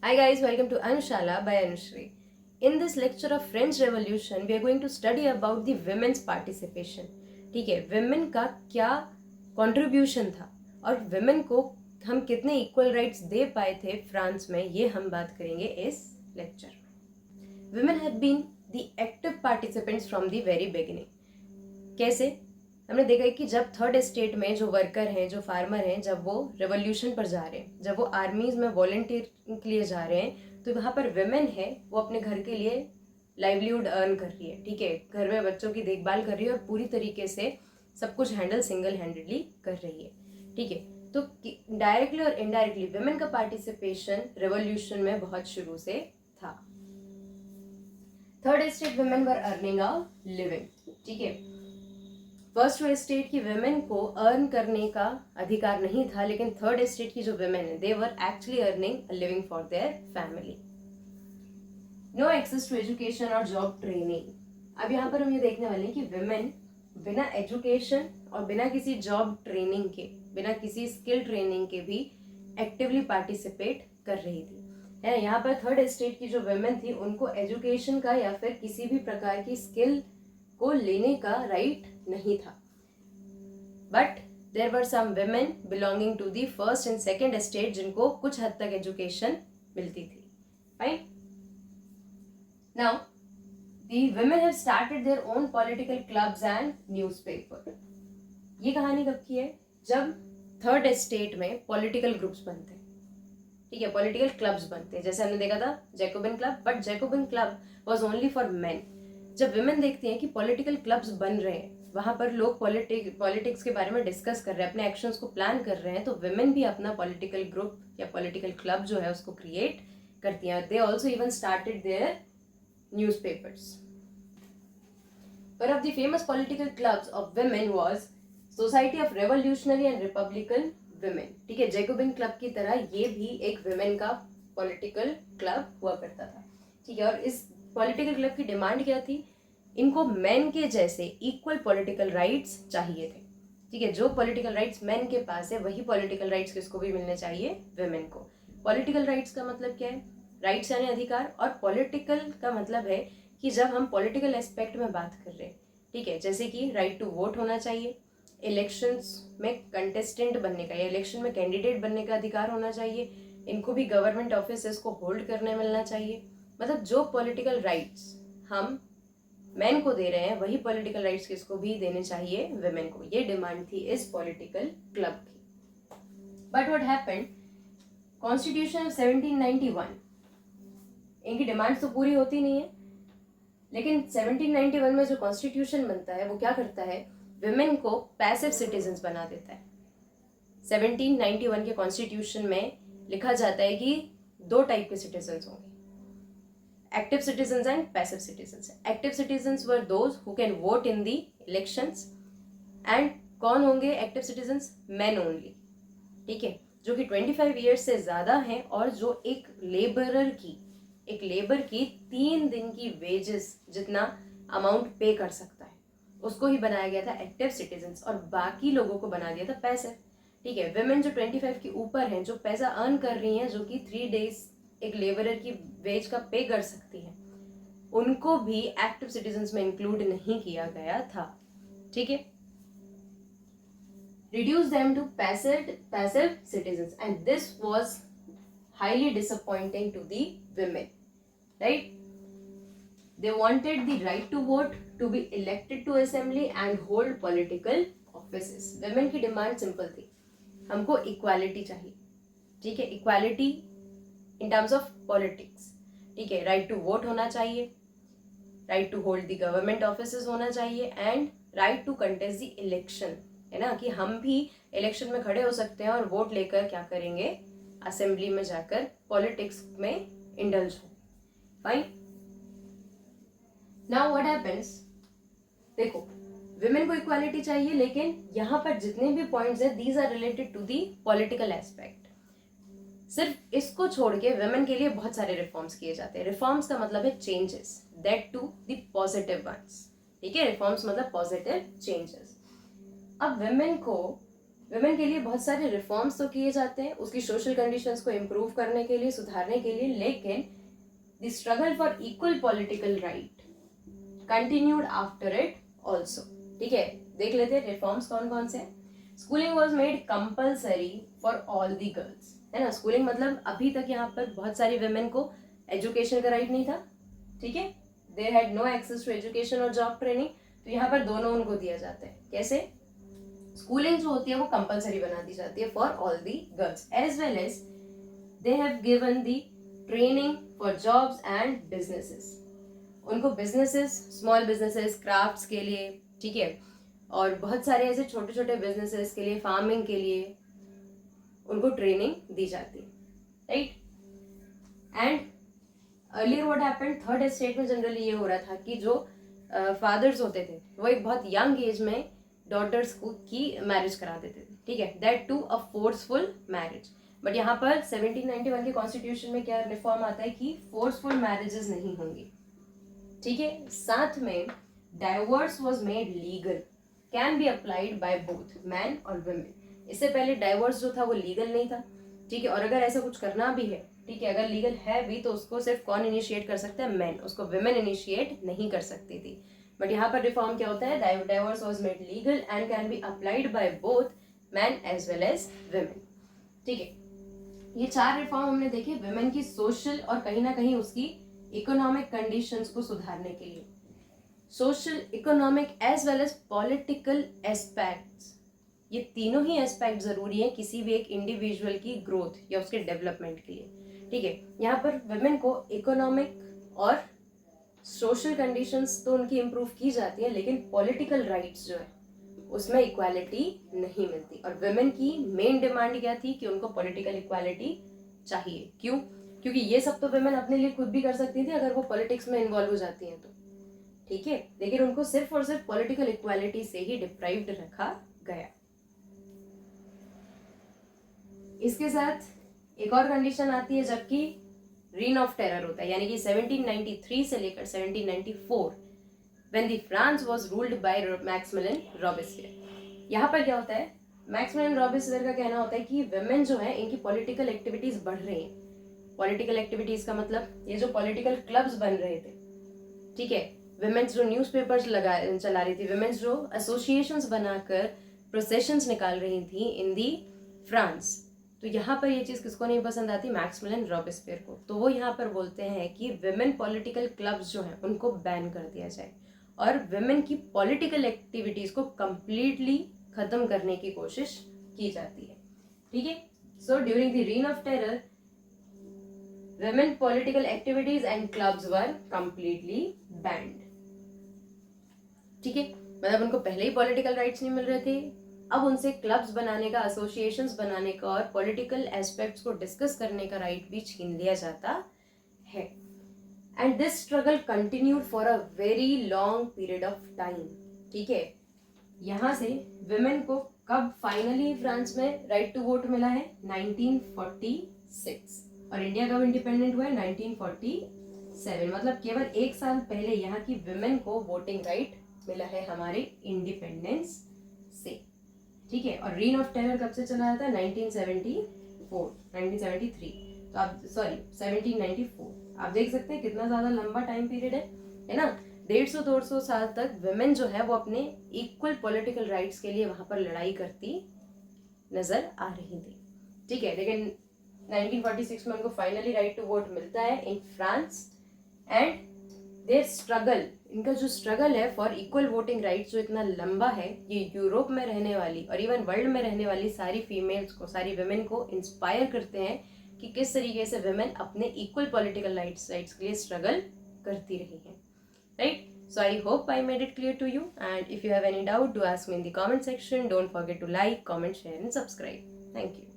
Hi guys, welcome to Anushala by Anushri. In this lecture of French Revolution, we are going to study about the women's participation. ठीक है, women का क्या contribution था और women को हम कितने equal rights दे पाए थे फ्रांस में, ये हम बात करेंगे इस lecture में. Women have been the active participants from the very beginning. कैसे? हमने देखा है कि जब थर्ड स्टेट में जो वर्कर हैं, जो फार्मर हैं, जब वो रेवोल्यूशन पर जा रहे हैं, जब वो आर्मीज में वॉलेंटियर के लिए जा रहे हैं, तो वहाँ पर वेमेन है, वो अपने घर के लिए लाइवलीहुड अर्न कर रही है. ठीक है, घर में बच्चों की देखभाल कर रही है और पूरी तरीके से सब कुछ हैंडल सिंगल हैंडेडली कर रही है. ठीक है, तो डायरेक्टली और इनडायरेक्टली वेमेन का पार्टिसिपेशन रेवोल्यूशन में बहुत शुरू से था. Third state women were earning a living. ठीक है, फर्स्ट स्टेट की वेमेन को अर्न करने का अधिकार नहीं था, लेकिन थर्ड स्टेट की जो वेमेन है, they were actually earning a living for their family. No access to education और जॉब ट्रेनिंग. अब यहाँ पर हम ये देखने वाले हैं कि वेमेन बिना एजुकेशन और बिना किसी जॉब ट्रेनिंग के, बिना किसी स्किल ट्रेनिंग के भी एक्टिवली पार्टिसिपेट कर रही थी. है, यहाँ पर थर्ड स्टेट की जो वेमेन थी, उनको एजुकेशन का या फिर किसी भी प्रकार की स्किल को लेने का राइट नहीं था. But there were some women belonging to the first and second state जिनको कुछ हद तक एजुकेशन मिलती थी. Fine. Now the women have started their own political clubs and newspaper. ये कहानी कब की है? जब थर्ड स्टेट में पॉलिटिकल ग्रुप्स बनते हैं. ठीक है, पॉलिटिकल क्लब्स बनते हैं. जैसे हमने देखा था Jacobin club, but Jacobin club was only for main. जब विमेन देखती हैं कि पॉलिटिकल क्लब्स बन रहे हैं, वहां पर लोग पॉलिटिक्स के बारे में डिस्कस कर रहे हैं, अपने एक्शंस को प्लान कर रहे हैं, तो विमेन भी अपना पॉलिटिकल ग्रुप या पॉलिटिकल क्लब जो है उसको क्रिएट करती हैं. They also even started their newspapers. One of the famous political clubs of women was society of revolutionary and republican women. ठीक है, जैकोबिन क्लब की तरह ये भी एक विमेन का पॉलिटिकल क्लब हुआ करता था. ठीक है, और इस पॉलिटिकल क्लब की डिमांड क्या थी? इनको मेन के जैसे इक्वल पॉलिटिकल राइट्स चाहिए थे. ठीक है, जो पॉलिटिकल राइट्स मेन के पास है, वही पॉलिटिकल राइट्स किसको भी मिलने चाहिए? वेमेन को. पॉलिटिकल राइट्स का मतलब क्या है? राइट्स यानी अधिकार, और पॉलिटिकल का मतलब है कि जब हम पॉलिटिकल एस्पेक्ट में बात कर रहे हैं, ठीक है, जैसे कि राइट टू वोट होना चाहिए, इलेक्शंस में कंटेस्टेंट बनने का या इलेक्शन में कैंडिडेट बनने का अधिकार होना चाहिए, इनको भी गवर्नमेंट ऑफिस को होल्ड करने मिलना चाहिए. मतलब जो पॉलिटिकल राइट्स हम मेन को दे रहे हैं, वही पॉलिटिकल राइट्स किसको भी देने चाहिए? वेमेन को. ये डिमांड थी इस पॉलिटिकल क्लब की. But what happened, constitution of 1791, इनकी डिमांड तो पूरी होती नहीं है, लेकिन 1791 में जो कॉन्स्टिट्यूशन बनता है वो क्या करता है? विमेन को पैसिव सिटीजन्स बना देता है. 1791 के कॉन्स्टिट्यूशन में लिखा जाता है कि दो टाइप के सिटीजन्स होंगे, active citizens and passive citizens. Active citizens were those who can vote in the elections. and कौन होंगे एक्टिव सिटीजन्स? men only. ठीक है, जो कि 25 ईयर्स से ज्यादा हैं और जो एक लेबर की 3 दिन की वेजेस जितना अमाउंट पे कर सकता है, उसको ही बनाया गया था एक्टिव सिटीजन्स, और बाकी लोगों को बना दिया था पैसिव. ठीक है, वेमेन जो 25 के ऊपर हैं, जो पैसा अर्न कर रही हैं, जो कि 3 डेज एक लेबरर की वेज का पे कर सकती है, उनको भी एक्टिव सिटीजन्स में इंक्लूड नहीं किया गया था. ठीक है, reduce them to passive citizens, and this was highly disappointing to the women, right? They wanted the right to vote, to be elected to assembly and hold political offices. women की demand simple थी, हमको equality चाहिए. ठीक है, equality in terms of politics. ठीक है, right to vote होना चाहिए, right to hold the government offices होना चाहिए, and right to contest the election. है ना, कि हम भी इलेक्शन में खड़े हो सकते हैं और वोट लेकर क्या करेंगे? असेंबली में जाकर पॉलिटिक्स में इंडल्ज हो. फाइन. नाउ व्हाट हैपेंस, देखो विमेन को इक्वालिटी चाहिए, लेकिन यहाँ पर जितने भी पॉइंट्स हैं, these are related to the political aspect. सिर्फ इसको छोड़ के वेमेन के लिए बहुत सारे रिफॉर्म्स किए जाते हैं. रिफॉर्म्स का मतलब है changes, that to the positive ones. ठीक है, रिफॉर्म्स मतलब पॉजिटिव चेंजेस. अब वेमेन को वुमेन के लिए बहुत सारे रिफॉर्म्स तो किए जाते हैं उसकी सोशल कंडीशंस को इम्प्रूव करने के लिए, सुधारने के लिए, लेकिन the struggle for equal political right continued after it also. ठीक है, देख लेते हैं रिफॉर्म्स कौन कौन से। Schooling was made compulsory for all the girls, है ना। स्कूलिंग मतलब अभी तक यहाँ पर बहुत सारी वेमेन को एजुकेशन का राइट नहीं था, ठीक है, they had no access to education और जॉब ट्रेनिंग, तो यहाँ पर दोनों उनको दिया जाता है। कैसे? स्कूलिंग जो होती है वो कंपल्सरी बना दी जाती है for all the girls, as well as they have given the training for jobs and businesses. उनको बिजनेसेस, स्मॉल बिजनेसेस, क्राफ्ट्स के लिए, ठीक है, और बहुत सारे ऐसे छोटे छोटे बिजनेसेस के लिए, फार्मिंग के लिए उनको ट्रेनिंग दी जाती है, right. And earlier what happened, third estate में जनरली ये हो रहा था कि जो फादर्स होते थे वो एक बहुत यंग एज में डॉटर्स को की मैरिज करा देते थे, ठीक है, that to a forceful marriage. But यहाँ पर 1791 के कॉन्स्टिट्यूशन में क्या रिफॉर्म आता है कि फोर्सफुल मैरिजेस नहीं होंगी, ठीक है। साथ में divorce was made legal, can be applied by both man और वुमेन। इससे पहले डाइवोर्स जो था वो लीगल नहीं था, ठीक है, और अगर ऐसा कुछ करना भी है, ठीक है, अगर लीगल है भी तो उसको सिर्फ कौन इनिशिएट कर सकता है? मैन, उसको वुमेन इनिशिएट नहीं कर सकती थी। बट यहाँ पर रिफॉर्म क्या होता है? Divorce was made legal and can be applied by both man as well as women, ठीक है। ये चार रिफॉर्म हमने देखे वुमेन की सोशल और कहीं ना कहीं उसकी इकोनॉमिक कंडीशंस को सुधारने के लिए। Social, economic as well as political aspects, ये तीनों ही एस्पेक्ट जरूरी है किसी भी एक इंडिविजुअल की ग्रोथ या उसके डेवलपमेंट के लिए, ठीक है। यहाँ पर वुमेन को इकोनॉमिक और सोशल कंडीशंस तो उनकी इम्प्रूव की जाती है, लेकिन पॉलिटिकल राइट्स जो है उसमें इक्वालिटी नहीं मिलती। और वुमेन की मेन डिमांड क्या थी? कि उनको पॉलिटिकल इक्वालिटी चाहिए। क्यों? क्योंकि ये सब तो वुमेन अपने लिए खुद भी कर सकती थी अगर वो पॉलिटिक्स में इन्वॉल्व हो जाती हैं तो, ठीक है, लेकिन उनको सिर्फ और सिर्फ पॉलिटिकल इक्वालिटी से ही डिप्राइव्ड रखा गया। इसके साथ एक और कंडीशन आती है जबकि रीन ऑफ टेरर होता है, यानी कि 1793 से लेकर 1794 when the France was ruled by Maximilian Robespierre. यहाँ पर क्या होता है? मैक्सिमिलियन रॉबेस्पियर का कहना होता है कि वुमेन जो है इनकी पॉलिटिकल एक्टिविटीज बढ़ रही हैं। पॉलिटिकल एक्टिविटीज का मतलब ये जो पॉलिटिकल क्लब्स बन रहे थे, ठीक है, वुमेन्स जो न्यूज़पेपर्स चला रही थी, वुमेन्स जो एसोसिएशंस बनाकर प्रोसेशंस निकाल रही थी इन दी फ्रांस, तो यहाँ पर ये चीज़ किसको नहीं पसंद आती? मैक्सिमिलियन रॉबेस्पियर को। तो वो यहाँ पर बोलते हैं कि वुमेन पॉलिटिकल क्लब्स जो हैं उनको बैन कर दिया जाए और वुमेन की पॉलिटिकल एक्टिविटीज को कंप्लीटली खत्म करने की कोशिश की जाती है, ठीक है। So during the reign of terror women political activities and clubs were completely banned, ठीक है, मतलब उनको पहले ही पॉलिटिकल राइट्स नहीं मिल रहे थे, अब उनसे क्लब्स बनाने का, एसोसिएशंस बनाने का और पॉलिटिकल एस्पेक्ट्स को डिस्कस करने का राइट भी छीन लिया जाता है। And this struggle continued for a very long period of time, ठीक है। यहाँ से वुमेन को कब फाइनली फ्रांस में राइट टू वोट मिला है? 1946, और इंडिया कब इंडिपेंडेंट हुआ है? 1947, मतलब केवल एक साल पहले यहाँ की वुमेन को वोटिंग राइट मिला है हमारे इंडिपेंडेंस से, ठीक है। और रीन ऑफ टेरर कब से चला जाता है? 1973, तो आप 1794, आप देख सकते हैं कितना ज्यादा लंबा टाइम पीरियड है ना। 150-200 साल तक वुमेन जो है वो अपने इक्वल पॉलिटिकल राइट्स के लिए वहां पर लड़ाई करती नजर आ रही थी, ठीक है। लेकिन 1946 में उनको फाइनली राइट टू वोट मिलता है in France. And their struggle, इनका जो स्ट्रगल है फॉर इक्वल वोटिंग राइट्स जो इतना लंबा है, ये यूरोप में रहने वाली और इवन वर्ल्ड में रहने वाली सारी फीमेल्स को, सारी वुमेन को इंस्पायर करते हैं कि किस तरीके से वुमेन अपने इक्वल पॉलिटिकल राइट्स के लिए स्ट्रगल करती रही हैं, right. So I hope I made it clear to you, and if you have any doubt, do ask me in the comment section. Don't forget to like, comment, share and subscribe. Thank you.